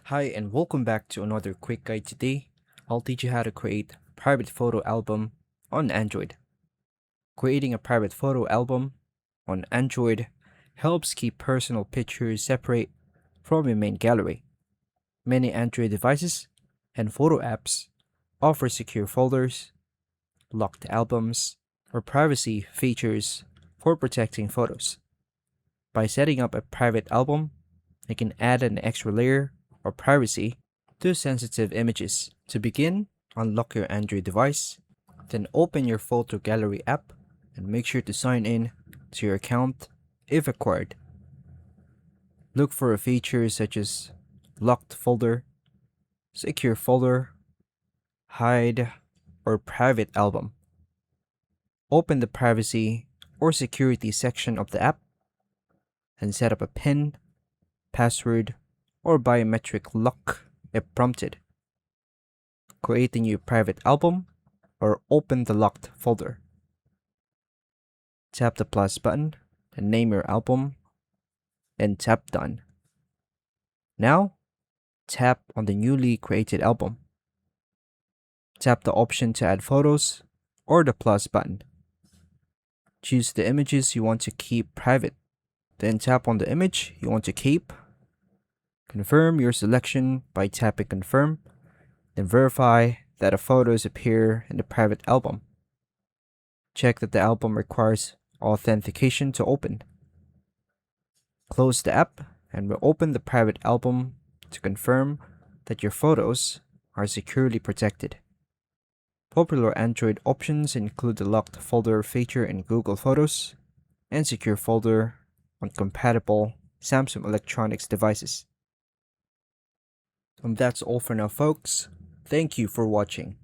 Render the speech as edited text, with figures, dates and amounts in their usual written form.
Hi and welcome back to another quick guide. Today, I'll teach you how to create a private photo album on Android. Creating a private photo album on Android helps keep personal pictures separate from your main gallery. Many Android devices and photo apps offer secure folders, locked albums, or privacy features for protecting photos. By setting up a private album, you can add an extra layer or privacy to sensitive images. To begin, unlock your Android device, then open your photo gallery app and make sure to sign in to your account if required. Look for features such as locked folder, secure folder, hide, or private album. Open the privacy or security section of the app and set up a PIN, password, or biometric lock if prompted. Create a new private album or open the locked folder. Tap the plus button and name your album and tap done. Now, tap on the newly created album. Tap the option to add photos or the plus button. Choose the images you want to keep private. Then tap on the image you want to keep. Confirm your selection by tapping confirm. Then verify that the photos appear in the private album. Check that the album requires authentication to open. Close the app and reopen the private album to confirm that your photos are securely protected. Popular Android options include the locked folder feature in Google Photos and secure folder on compatible Samsung Electronics devices. And that's all for now, folks. Thank you for watching.